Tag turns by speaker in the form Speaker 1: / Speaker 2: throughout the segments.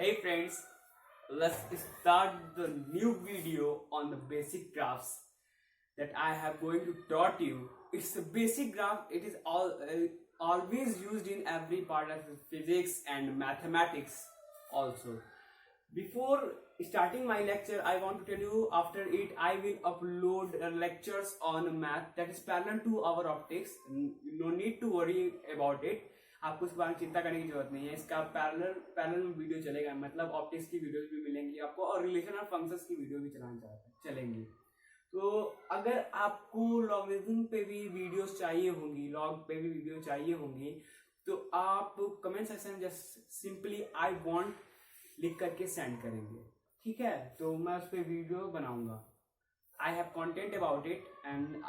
Speaker 1: Hey friends, let's start the new video on the basic graphs that I have going to taught you. It's a basic graph. It is always used in every part of physics and mathematics also. Before starting my lecture, I want to tell you after it I will upload lectures on math that is parallel to our optics. No need to worry about it. आपको इस बारे में चिंता करने की जरूरत नहीं है. इसका पैरेलल में वीडियो चलेगा, मतलब ऑप्टिक्स की वीडियोस भी मिलेंगी आपको और रिलेशन ऑफ फंक्शंस की वीडियो भी चलेंगी. तो अगर आपको लॉगरिथम पे भी वीडियोस चाहिए होंगी, लॉग पे भी वीडियो चाहिए होंगी, तो आप comment section just simply I want लिख करके सेंड करेंगे. ठीक है, तो मैं उस पर वीडियो बनाऊंगा. I have content about it and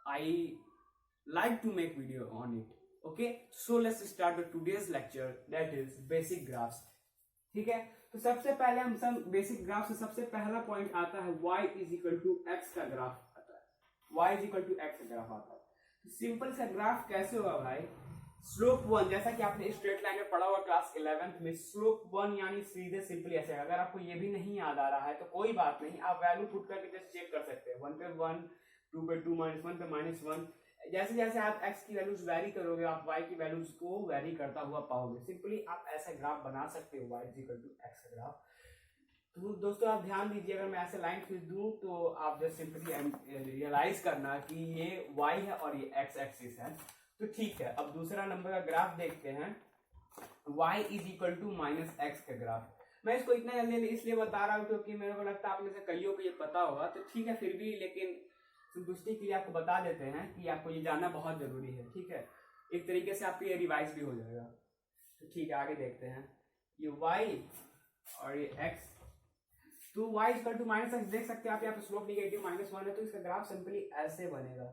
Speaker 1: I like to make video on it. Okay, so let's start the today's lecture, that is basic graphs. ठीक है, तो सबसे पहले हम सब बेसिक ग्राफ से सबसे पहला पॉइंट आता है y is equal to x का ग्राफ आता है. y is equal to x का ग्राफ आता है. तो सिंपल सा ग्राफ कैसे होगा भाई? स्लोप 1, जैसा कि आपने स्ट्रेट लाइन में पढ़ा हुआ क्लास 11th में, स्लोप 1 यानी सीधे सिंपली ऐसे. अगर आपको ये भी नहीं याद आ रहा है तो कोई बात नहीं, आप वैल्यू पुट करके जस्ट चेक कर सकते हैं. 1 पे 1, 2 पे 2, -1 पे -1. जैसे जैसे आप x की वैल्यूज वेरी करोगे, आप y की वैल्यूज को वेरी करता हुआ पाओगे. सिंपली आप ऐसा ग्राफ बना सकते हो, y is equal to x का ग्राफ. तो दोस्तों आप ध्यान दीजिए, अगर मैं ऐसे लाइन खींच दूं तो आप जस्ट सिंपली रियलाइज करना कि ये y है और ये x एक्सिस है. तो ठीक है, अब दूसरा नंबर का ग्राफ देखते हैं. y is equal to -x का ग्राफ. मैं इसको इतना जल्दी इसलिए बता रहा हूँ क्योंकि मेरे को लगता है आप में से कईयों को ये पता होगा. तो ठीक है, फिर भी लेकिन संतुष्टि के लिए आपको बता देते हैं कि आपको ये जानना बहुत जरूरी है. ठीक है, एक तरीके से आपको ये रिवाइज भी हो जाएगा. तो ठीक है, आगे देखते हैं. ये y और ये x, तो y इक्वल टू -x देख सकते हैं आप. यहाँ पे स्लोप नेगेटिव -1 है, तो इसका ग्राफ सिंपली ऐसे बनेगा.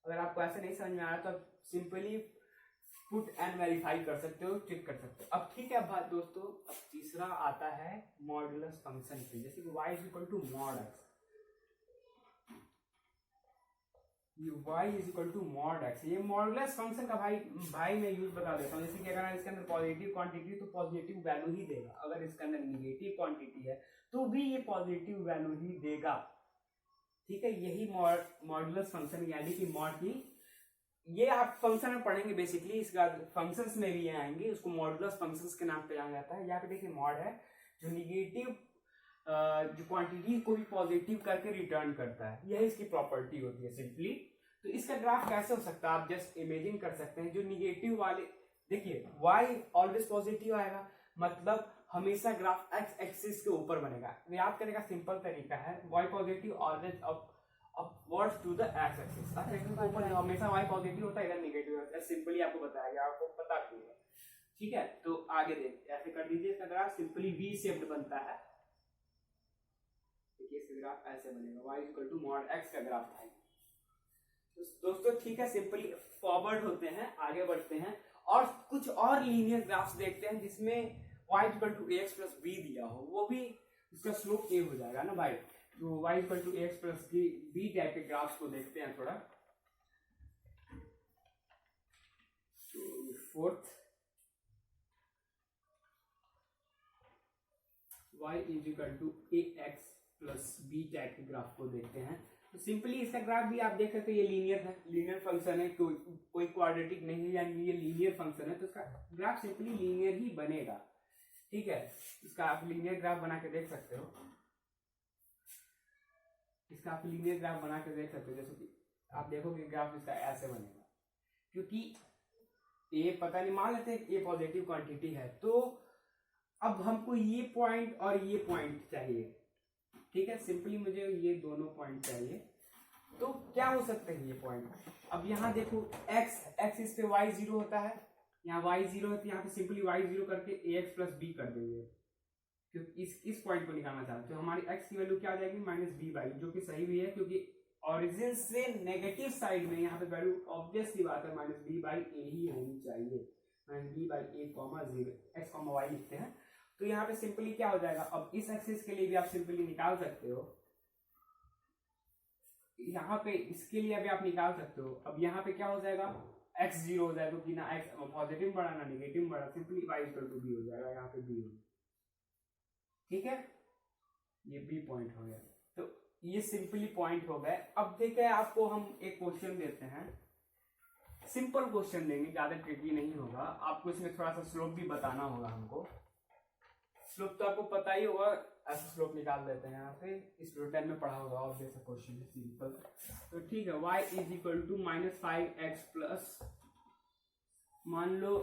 Speaker 1: अगर आपको ऐसे नहीं समझ में आ रहा तो आप सिंपली पुट एंड वेरीफाई कर सकते हो, चेक कर सकते हो. अब ठीक है बात दोस्तों, अब तीसरा आता है मॉडुलस फंक्शन पे. जैसे कि y is equal to mod x, y is equal to mod x. ये मॉडुलस फंक्शन का भाई मैं यूज बता देता हूँ. जैसे कि अगर इसके अंदर पॉजिटिव क्वांटिटी तो पॉजिटिव वैल्यू ही देगा. अगर इसके अंदर निगेटिव क्वांटिटी है तो भी ये पॉजिटिव वैल्यू ही देगा. ठीक है, यही मॉडुलस फंक्शन यानी कि मॉड की, ये आप फंक्शन में पढ़ेंगे बेसिकली. इसका फंक्शंस में भी आएंगे, उसको मॉडुलस फंक्शंस के नाम पे जाना जाता है. यहाँ पे देखिए मॉड है जो निगेटिव जो क्वांटिटी को भी पॉजिटिव करके रिटर्न करता है. यह इसकी प्रॉपर्टी होती है सिंपली. तो इसका ग्राफ कैसे हो सकता है आप जस्ट इमेजिन कर सकते हैं. जो निगेटिव वाले देखिए y ऑलवेज पॉजिटिव आएगा, मतलब हमेशा ग्राफ x एक्सिस के ऊपर बनेगा. याद करने का सिंपल तरीका है, y positive always upwards to the x axis. ऊपर हमेशा y पॉजिटिव होता है, इधर नेगेटिव होता है. सिंपली आपको बताया गया, आपको पता क्यों है. ठीक है, तो आगे देखते ऐसे कर दीजिए. इसका ग्राफ सिंपली v शेप्ड बनता है. इसका ग्राफ ऐसे बनेगा, y equal to mod x का ग्राफ है. तो दोस्तों ठीक है, सिंपली फॉरवर्ड होते हैं, आगे बढ़ते हैं और कुछ और लीनियर ग्राफ्स देखते हैं जिसमें y equal to ax plus b दिया हो. वो भी उसका स्लोप a हो जाएगा ना भाई. तो y equal to ax plus b type के ग्राफ्स को देखते हैं थोड़ा. तो fourth y is equal to ax plus b type के ग्राफ को देखते हैं. तो सिंपली इसका ग्राफ भी आप देख सकते हैं, ये लीनियर है, लीनियर फंक्शन है, कोई क्वाड्रेटिक नहीं है, यानी ये लीनियर फंक्शन है. तो इसका ग्राफ सिंपली लीनियर ही बनेगा. ठीक है, इसका आप लीनियर ग्राफ बना के देख सकते हो. इसका आप लीनियर ग्राफ बना के देख सकते हो. जैसे कि आप देखोगे ग्राफ इसका ऐसे बनेगा, क्योंकि ये पता नहीं, मान लेते हैं ये पॉजिटिव क्वांटिटी है. तो अब हमको ये पॉइंट और ये पॉइंट चाहिए. ठीक है, सिंपली मुझे ये दोनों पॉइंट चाहिए. तो क्या हो सकते हैं ये पॉइंट? अब यहाँ देखो x इस पे y 0 होता है, यहाँ y 0 होती है. यहाँ पे सिंपली y 0 करके ax प्लस b कर देंगे, क्योंकि इस पॉइंट को निकालना चाहते हैं. तो हमारी x की वैल्यू क्या आ जाएगी? -b/, जो कि सही भी है क्योंकि ओरिजिन से नेगेटिव साइड में यहाँ पे वैल्यू ऑब्वियसली बात है -b/a ही होनी चाहिए. -b/a, 0 x, y लिखते हैं. तो यहाँ पे सिंपली क्या हो जाएगा? अब इस एक्सिस के लिए भी आप सिंपली निकाल सकते हो, यहाँ पे इसके लिए भी आप निकाल सकते हो. अब यहाँ पे क्या हो जाएगा? x 0 हो जाएगा, क्योंकि ना x पॉजिटिव बढ़ा ना नेगेटिव बढ़ा. Simply y equal to b हो जाएगा. यहाँ पे b हो ठीक है, ये बी पॉइंट हो गया। तो ये सिंपली पॉइंट हो गए। अब देखिए आपको हम एक क्वेश्चन देते हैं, सिंपल क्वेश्चन देंगे, ज्यादा ट्रिकी नहीं होगा। आपको इसमें थोड़ा सा स्लोप भी बताना होगा हमको। स्लोप तो आपको पता ही होगा, ऐसा स्लोप निकाल देते हैं यहाँ पे, इस टेन में पढ़ा होगा और जैसा क्वेश्चन है सिंपल। तो ठीक है, y is equal to -5x plus मान लो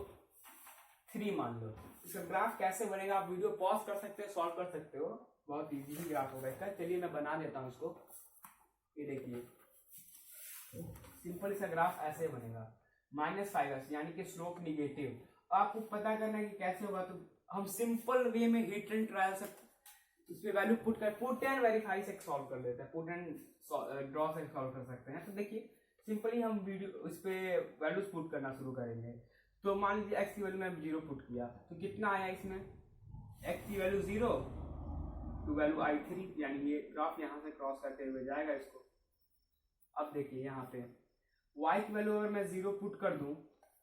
Speaker 1: 3 मान लो। इसका ग्राफ कैसे बनेगा, आप वीडियो पॉज कर सकते हो, सॉल्व कर सकते हो, बहुत इजी ग्राफ होगा इसका। चलिए मैं बना देता हूँ इसको। ये देखिए सिंपल इसका ग्राफ ऐसे बनेगा, -5x यानी कि स्लोप निगेटिव। आपको पता करना है कि कैसे होगा, तो हम सिंपल वे में हिट एंड ट्रायल से इसमें वैल्यू पुट एंड वेरीफाई से सॉल्व कर लेते हैं, पुट एंड ड्रॉ से सॉल्व कर सकते हैं। तो देखिए सिंपली हम वीडियो इस पे वैल्यूज पुट करना शुरू करेंगे। तो मान लीजिए x की वैल्यू मैं 0 पुट किया, तो कितना आया इसमें, x की वैल्यू 0 टू वैल्यू i3, यानी ये ग्राफ यहाँ से क्रॉस करते हुए जाएगा इसको। अब देखिए यहाँ पे y की वैल्यू अगर मैं 0 पुट कर दूं,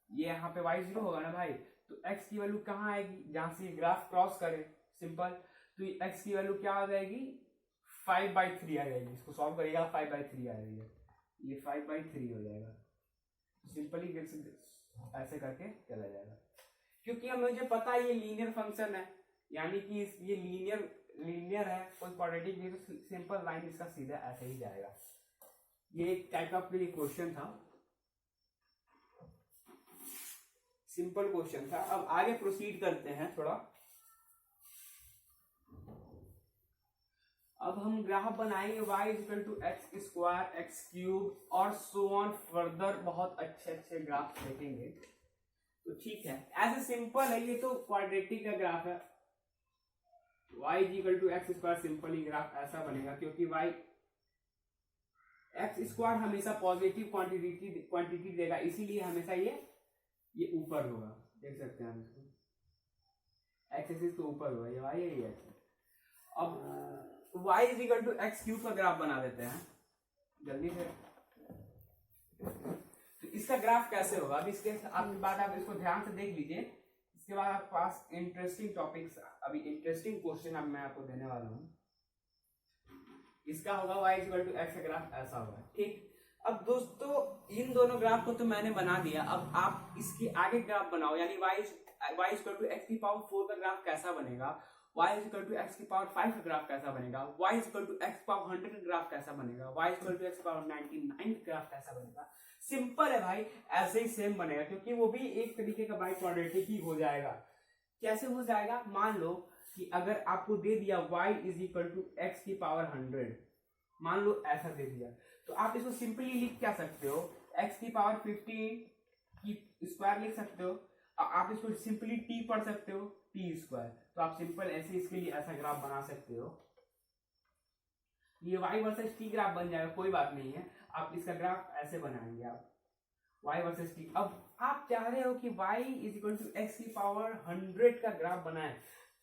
Speaker 1: ये यहाँ पे y 0 होगा ना भाई, तो x की वैल्यू कहाँ आएगी, जहां से ये ग्राफ क्रॉस करे, सिंपल। तो x की वैल्यू क्या आ जाएगी, 5/3 आ जाएगी। इसको सॉल्व करिएगा 5/3 आ जाएगी, ये 5/3 हो जाएगा। सिंपली ऐसे करके चला जाएगा, क्योंकि हमें मुझे पता है ये लीनियर फंक्शन है, यानी कि ये लीनियर है, कोई क्वाड्रेटिक नहीं, तो सिंपल लाइन इसका सीधा ऐसे ही जाएगा। ये एक टाइप का क्वेश्चन था, सिंपल क्वेश्चन था। अब आगे प्रोसीड करते हैं थोड़ा। अब हम ग्राफ बनाएंगे y equal to x square x cube और सो ऑन फर्दर, बहुत अच्छे अच्छे ग्राफ देखेंगे। तो ठीक है, ऐसे सिंपल है, ये तो क्वाड्रेटिक का ग्राफ है। y equal to x square, simple ही ग्राफ ऐसा बनेगा, क्योंकि y एक्स स्क्वायर हमेशा पॉजिटिव क्वांटिटी देगा, इसीलिए हमेशा ये ऊपर होगा। देख सकते हैं हम इसको, एक्स एक्सिस तो ऊपर होगा, ये y है, ये x। अब y is equal to x cube का ग्राफ बना देते हैं जल्दी से। तो इसका ग्राफ कैसे होगा, अभी इसके आपके बाद आप इसको ध्यान से देख लीजिए। इसके बाद आपके पास इंटरेस्टिंग टॉपिक्स, अभी इंटरेस्टिंग क्वेश्चन अब मैं आपको देने वाला हूँ। इसका होगा y is equal to x का ग्राफ ऐसा होगा, ठीक। अब दोस्तों इन दोनों ग्राफ को तो मैंने बना दिया, अब आप इसकी आगे ग्राफ बनाओ, यानी y इक्वल टू एक्स की पावर 4 का ग्राफ कैसा बनेगा, y इक्वल टू एक्स की पावर 5 का ग्राफ कैसा बनेगा, y equal to x power 100 का ग्राफ कैसा बनेगा, y equal to x power 99 का ग्राफ कैसा बनेगा। सिंपल है भाई, ऐसे ही सेम बनेगा, क्योंकि वो भी एक तरीके का बाई क्वाड्रेटिक ही हो जाएगा। कैसे हो जाएगा, मान लो कि अगर आपको दे दिया y is equal to x की पावर 100, मान लो ऐसा दे दिया, तो आप इसको सिंपली लिख क्या सकते हो, x की पावर 15 की स्क्वायर लिख सकते हो, आप इसको सिंपली t पढ़ सकते हो, t स्क्वायर। तो आप सिंपल ऐसे इसके लिए ऐसा ग्राफ बना सकते हो, ये y वर्सेस t ग्राफ बन जाएगा, कोई बात नहीं है। आप इसका ग्राफ ऐसे बनाएंगे, आप y वर्सेस t। अब आप चाह रहे हो कि y is equal to x की पावर 100 का ग्राफ बनाए,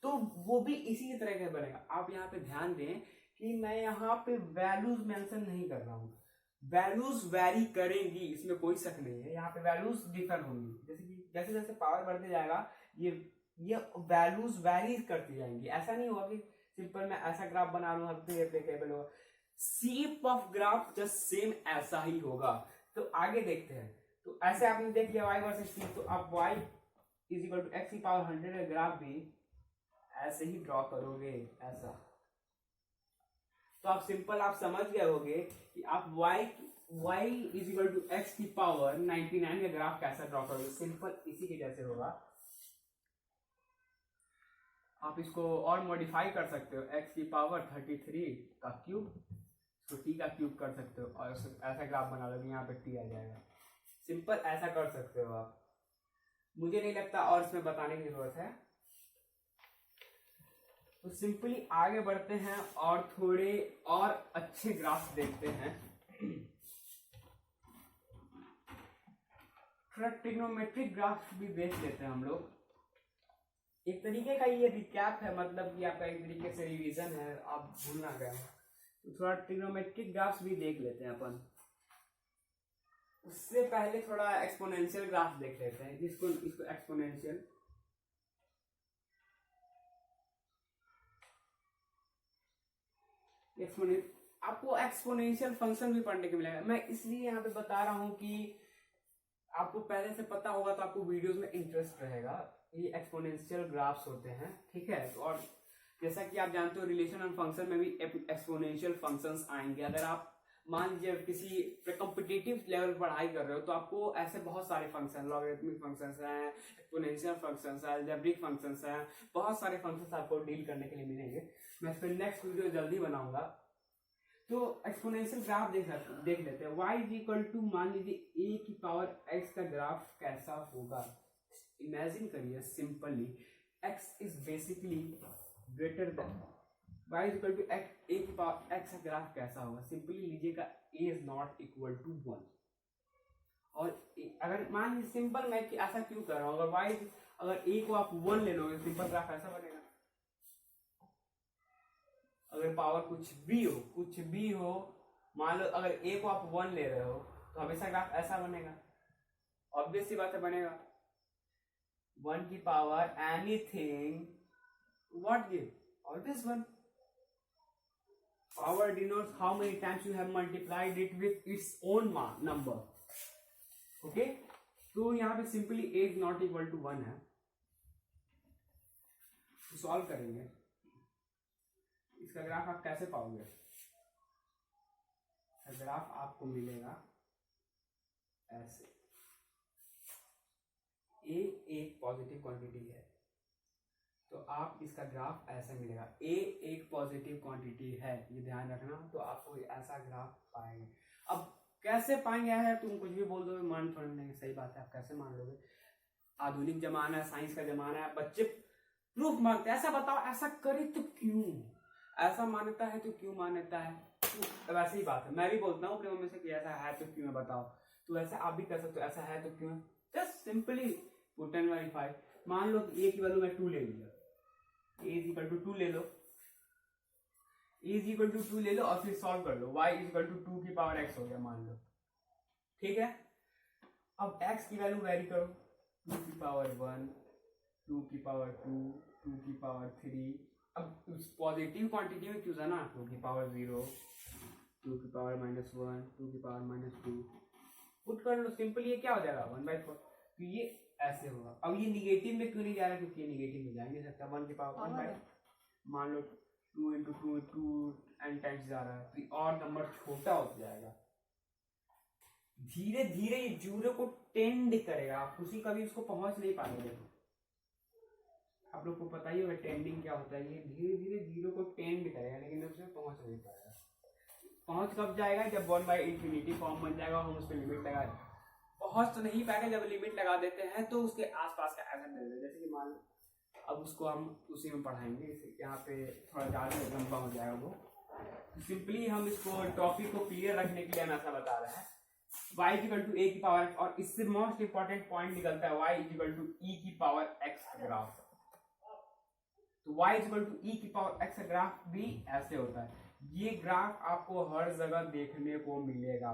Speaker 1: तो वो भी इसी तरह का बनेगा। आप यहाँ पे ध्यान दें कि मैं यहाँ पे वैल्यूज मेंशन नहीं कर रहा हूँ, वैल्यूज वैरी करेंगी, इसमें कोई शक नहीं है। यहाँ पे वैल्यूज डिफर होंगी, जैसे कि जैसे जैसे पावर बढ़ते जाएगा ये वैल्यूज वैरी करती जाएंगी। ऐसा नहीं होगा कि सिंपल मैं ऐसा ग्राफ बना लूँ एप्लीकेबल होगा, shape of graph just same ऐसा ही होगा। तो आगे देखते हैं। तो ऐसे आपने देख लिया y वर्सेस t, तो आप y is equal to x की पावर 100 का ग्राफ भी ऐसे ही ड्रॉ करोगे ऐसा। तो आप सिंपल आप समझ गए होगे कि आप y is equal to x की पावर 99 का ग्राफ कैसा ड्रॉ करोगे, सिंपल इसी के जैसे होगा। आप इसको और मॉडिफाई कर सकते हो, x की पावर 33 का क्यूब, तो t का क्यूब कर सकते हो और ऐसा ग्राफ बना लोगे, यहाँ पे t आ जाएगा। सिंपल ऐसा कर सकते हो आप, मुझे नहीं लगता और इसमें बताने की जरूरत है। तो सिंपली आगे बढ़ते हैं और थोड़े और अच्छे ग्राफ देखते हैं। थोड़ा ट्रिग्नोमेट्रिक ग्राफ भी देख लेते हैं हम लोग। एक तरीके का ये रिकैप है, मतलब कि आपका एक तरीके से रिवीजन है, आप भूल ना गए। तो थोड़ा ट्रिग्नोमेट्रिक ग्राफ्स भी देख लेते हैं अपन। उससे पहले थोड़ा एक्सपोनेंशियल ग्राफ देख लेते हैं, इसको एक्सपोनेंशियल। आपको एक्सपोनेंशियल फंक्शन भी पढ़ने को मिलेगा। मैं इसलिए यहाँ पे बता रहा हूँ कि आपको पहले से पता होगा तो आपको वीडियोस में इंटरेस्ट रहेगा। ये एक्सपोनेंशियल ग्राफ्स होते हैं, ठीक है। और जैसा कि आप जानते हो रिलेशन एंड फंक्शन में भी एक्सपोनेंशियल फंक्शंस आएंगे। अगर आप मान लीजिए किसी कॉम्पिटिटिव लेवल पढ़ाई कर रहे हो तो आपको ऐसे बहुत सारे फंक्शन, लॉगरिथमिक फंक्शंस हैं, एक्सपोनेंशियल फंक्शंस हैं, अलजेब्रिक फंक्शंस हैं, बहुत सारे फंक्शंस आपको डील करने के लिए मिलेंगे। मैं इस पर नेक्स्ट वीडियो जल्दी बनाऊंगा। तो एक्सपोनेंशियल ग्राफ देख लेते हैं। y इज इक्वल टू, मान लीजिए a की पावर x का ग्राफ कैसा होगा। इमेजिन करिए simply x is basically greater than y is equal to a की पावर x का ग्राफ कैसा होगा। सिंपली लीजिएगा a is not equal to 1। और अगर मान लीजिए सिंपल मैं कि ऐसा क्यों कर रहा हूँ, अगर a को आप 1 ले लोगे सिंपल ग्राफ ऐसा बनेगा। अगर पावर कुछ भी हो, मान लो अगर a को आप 1 ले रहे हो तो हमेशा ग्राफ ऐसा बनेगा। ऑब्वियस सी बात है, बनेगा। 1 की power anything what give, always 1। Power denotes how many times you have multiplied it with its own number. Okay? तो यहाँ पे simply a is not equal to 1 है। तो सॉल्व करेंगे, इसका ग्राफ आप कैसे पाओगे। ग्राफ आपको मिलेगा ऐसे। a एक पॉजिटिव क्वांटिटी है तो आप इसका ग्राफ ऐसा मिलेगा। a एक पॉजिटिव क्वांटिटी है, ये ध्यान रखना। तो आपको ऐसा ग्राफ पाएंगे। अब कैसे पाएंगे है, तुम कुछ भी बोल दोगे मान थोड़ी नहीं, सही बात है। आप कैसे मान लोगे, आधुनिक जमाना है, साइंस का जमाना है, बच्चे प्रूफ मांगते हैं। ऐसा बताओ, ऐसा करे तो क्यों, ऐसा मानता है तो क्यों मानता है। तो वैसे ही बात है, मैं भी बोलता हूँ अपने मम्मी से कि ऐसा है तो क्यों है बताओ। तो ऐसा आप भी कर सकते हो, ऐसा है तो क्यों है। Just simply put and verify. मान लो कि a की वैल्यू मैं 2 ले लिया, a इज इक्वल टू 2 ले लो, a इज इक्वल टू 2 ले लो और फिर सॉल्व कर लो। y इज इक्वल टू 2 की पावर x हो गया मान लो, ठीक है। अब x की वैल्यू वेरी करो, 2 की पावर 1, 2 की पावर 2, 2 की पावर 3। अब पॉजिटिव क्वांटिटी में क्यों था ना, 2 की पावर 0, 2 की पावर -1, 2 की पावर -2 पुट कर लो। सिंपल ये क्या हो जाएगा 1/4। तो ये ऐसे होगा। अब ये निगेटिव में क्यों नहीं जा रहा, क्योंकि ये निगेटिव में जा नहीं सकता। 1 की पावर 1/, मान लो 2 × 2 2 n टाइम्स जा रहा है तो और नंबर छोटा हो जाएगा। धीरे धीरे ये जीरो को टेंड करेगा, आप उसी कभी उसको पहुंच नहीं पाएंगे। आप लोग को पता ही होगा टेंडिंग क्या होता है। ये धीरे धीरे जीरो को टेंड करेगा लेकिन उसमें पहुंच नहीं पाएगा। पहुंच कब जाएगा, जब 1/∞ फॉर्म बन जाएगा, हम उस पर लिमिट लगा। पहुंच तो नहीं पाएगा, जब लिमिट लगा देते हैं तो उसके आसपास का ऐसा मिल जाए। जैसे कि मान अब उसको हम उसी में पढ़ाएंगे, यहाँ पे थोड़ा ज़्यादा लंबा हो जाएगा वो। सिंपली हम इसको टॉपिक को क्लियर रखने के लिए हम ऐसा बता रहे हैं। y इक्वल टू a की पावर x, और इससे मोस्ट इंपॉर्टेंट पॉइंट निकलता है y इक्वल टू e की पावर x ग्राफ। तो y इक्वल टू e की पावर x ग्राफ भी ऐसे होता है। ये ग्राफ आपको हर जगह देखने को मिलेगा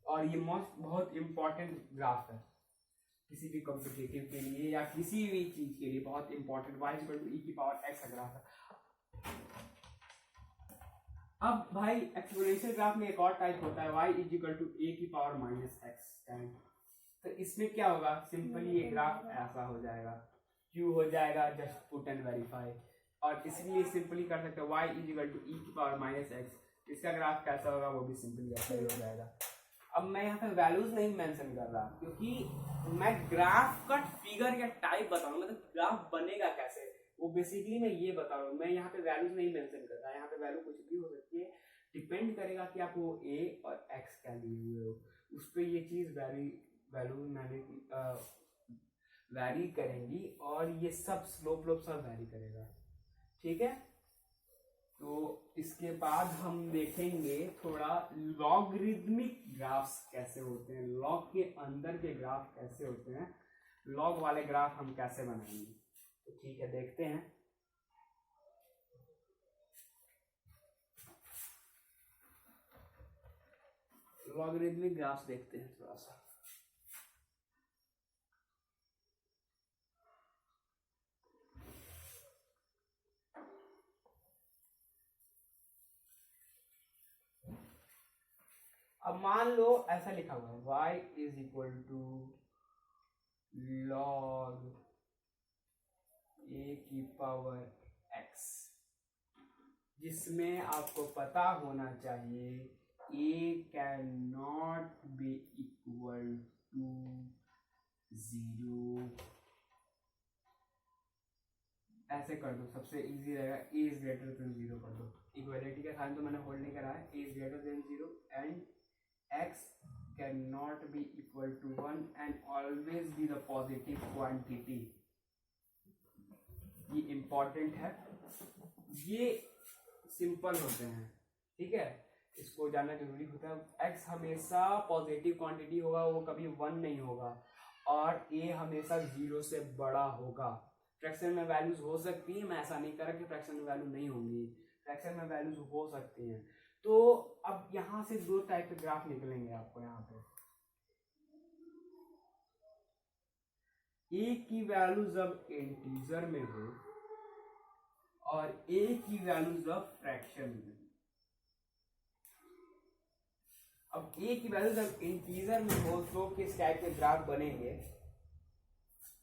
Speaker 1: और ये बहुत इंपॉर्टेंट ग्राफ है किसी भी कॉम्पिटिटिव के लिए या किसी भी चीज के लिए, बहुत important. y equal to e की पावर x ग्राफ है। अब भाई एक्सपोनेंशियल ग्राफ में एक और टाइप होता है, y इक्वल टू a की पावर -x टाइम। तो इसमें क्या होगा, सिंपली ये ग्राफ ऐसा हो जाएगा। क्यों हो जाएगा, जस्ट पुट एंड वेरीफाई। और इसलिए सिंपली कर सकते हैं y इक्वल टू e की पावर -x। इसका ग्राफ कैसा होगा, वो भी सिंपली ऐसा ही हो जाएगा। अब मैं यहाँ पे वैल्यूज नहीं मेंशन कर रहा क्योंकि मैं ग्राफ का फिगर या टाइप बता रहा हूँ, मतलब ग्राफ बनेगा कैसे वो बेसिकली मैं ये बता रहा हूँ। मैं यहाँ पे वैल्यूज नहीं मेंशन कर रहा, यहाँ पे वैल्यू कुछ भी हो सकती है, डिपेंड करेगा कि आप वो a और x क्या लिए हुए हो, उस पर ये चीज वैल्यू मैंने वैरी करेंगी और ये सब स्लोप सब वैरी करेगा, ठीक है। तो इसके बाद हम देखेंगे थोड़ा लॉगरिदमिक ग्राफ्स कैसे होते हैं, लॉग के अंदर के ग्राफ कैसे होते हैं, लॉग वाले ग्राफ हम कैसे बनाएंगे। तो ठीक है, देखते हैं। लॉगरिदमिक ग्राफ्स देखते हैं थोड़ा सा। अब मान लो ऐसा लिखा हुआ है y is equal to log a की पावर x, जिसमें आपको पता होना चाहिए a can not be equal to 0। ऐसे कर दो, सबसे इजी रहेगा, a इज ग्रेटर देन 0 कर दो। इक्वलिटी का साइन तो मैंने होल्ड नहीं करा है, a is greater than 0 and x can not be equal to 1 and always be the positive quantity. ये इंपॉर्टेंट है, ये सिंपल होते हैं, ठीक है, इसको जानना जरूरी होता है। x हमेशा पॉजिटिव क्वांटिटी होगा, वो कभी 1 नहीं होगा, और a हमेशा 0 से बड़ा होगा। फ्रैक्शन में वैल्यूज हो सकती है, मैं ऐसा नहीं कर रहा कि फ्रैक्शन में वैल्यू नहीं होंगी, फ्रैक्शन में वैल्यूज हो सकती हैं। तो अब यहाँ से दो टाइप के ग्राफ निकलेंगे आपको यहाँ पे, a की वैल्यू जब इंटीजर में हो और a की वैल्यू जब फ्रैक्शन में। अब a की वैल्यू जब इंटीजर में हो तो किस टाइप के ग्राफ बनेंगे,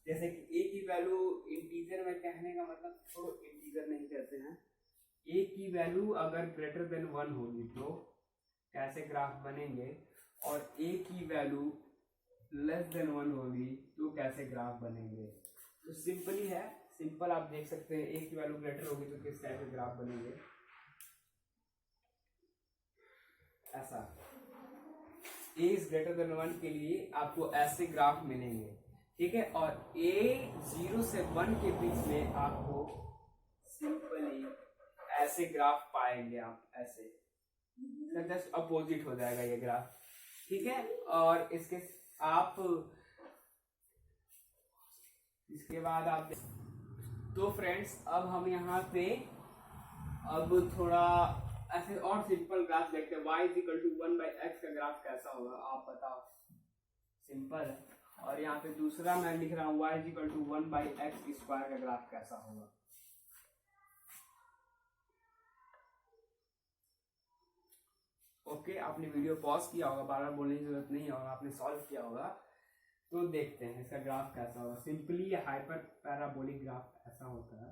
Speaker 1: जैसे कि a की वैल्यू इंटीजर में, कहने का मतलब छोड़ो इंटीजर नहीं कहते हैं, a की वैल्यू अगर ग्रेटर देन 1 होगी तो कैसे ग्राफ बनेंगे, और a की वैल्यू लेस देन 1 होगी तो कैसे ग्राफ बनेंगे। तो सिंपली है, सिंपल आप देख सकते हैं, a की वैल्यू ग्रेटर होगी तो किस टाइप के ग्राफ बनेंगे, ऐसा। a इज ग्रेटर देन 1 के लिए आपको ऐसे ग्राफ मिलेंगे, ठीक है, और a 0 से 1 के बीच में आपको सिंपली ऐसे ग्राफ पाएंगे आप, ऐसे जस्ट अपोजिट हो जाएगा ये ग्राफ, ठीक है। और इसके आप इसके बाद आप, तो फ्रेंड्स अब हम यहाँ पे अब थोड़ा ऐसे और सिंपल ग्राफ देखते हैं। y is equal to 1/x का ग्राफ कैसा होगा आप बताओ, सिंपल है। और यहाँ पे दूसरा मैं लिख रहा हूँ y is equal to 1/x square का ग्राफ कैसा होगा। ओके, आपने वीडियो पॉज किया होगा, बार बार बोलने की जरूरत नहीं होगा, आपने सॉल्व किया होगा, तो देखते हैं इसका ग्राफ कैसा होगा। सिंपली ये हाइपर पैराबोलिक ग्राफ ऐसा होता है,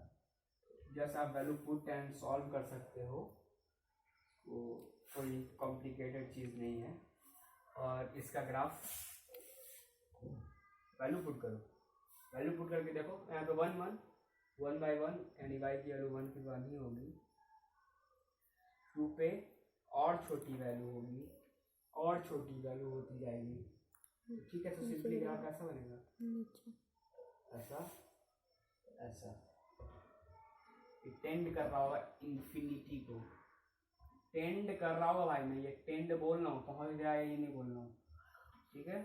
Speaker 1: जैसे आप वैल्यू पुट एंड सॉल्व कर सकते हो, तो कोई कॉम्प्लिकेटेड चीज़ नहीं है। और इसका ग्राफ वैल्यू पुट करो, वैल्यू पुट करके देखो, यहाँ पे 1/1 यानी y की वैल्यू 1 के बाद ही होगी, 2 पे और छोटी वैल्यू होगी, और छोटी वैल्यू होती जाएगी, ठीक है। तो सिंपली ग्राफ कैसा बनेगा, ऐसा ऐसा, टेंड कर रहा होगा इंफिनिटी को, टेंड कर रहा होगा भाई, मैं ये टेंड बोल रहा हूँ, पहुंच जाए ये नहीं बोल रहा हूँ, ठीक है।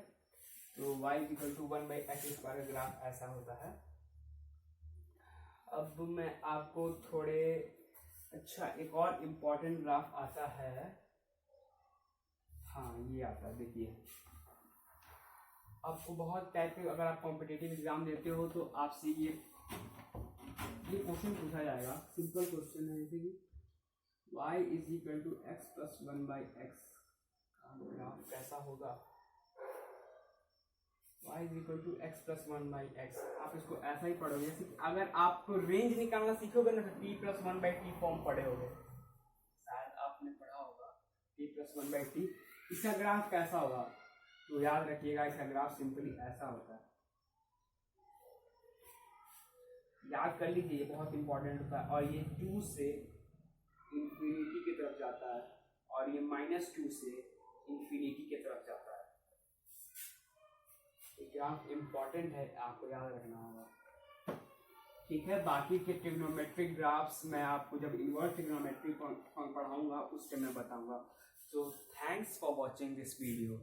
Speaker 1: तो y equal to 1/x square graph ऐसा होता है। अब मैं आपको थोड़े, अच्छा एक और इम्पोर्टेंट ग्राफ आता है, हाँ ये आता है, देखिए आपको बहुत टाइप के, अगर आप कॉम्पिटिटिव एग्जाम देते हो तो आपसे ये क्वेश्चन पूछा जाएगा, सिंपल क्वेश्चन है, जैसे कि y is equal to x plus 1/x का ग्राफ कैसा होगा, y is equal to x plus 1/x। आप इसको ऐसा ही पढ़ोगे, जैसे कि अगर आप रेंज निकालना सीखोगे ना तो t प्लस 1/t फॉर्म पढ़े होगे, शायद आपने पढ़ा होगा t प्लस 1/t। इसका ग्राफ कैसा होगा, तो याद रखिएगा इसका ग्राफ सिंपली ऐसा होता है, याद कर लीजिए, ये बहुत इंपॉर्टेंट होता है। और ये 2 से इंफिनिटी की तरफ जाता है, और ये -2 से इंफिनिटी की तरफ जाता है। ये ग्राफ इंपॉर्टेंट है, आपको याद रखना होगा, ठीक है। बाकी के ट्रिग्नोमेट्रिक ग्राफ्स मैं आपको जब इनवर्स ट्रिग्नोमेट्री पढ़ाऊंगा उसके मैं बताऊंगा। So thanks for watching this video.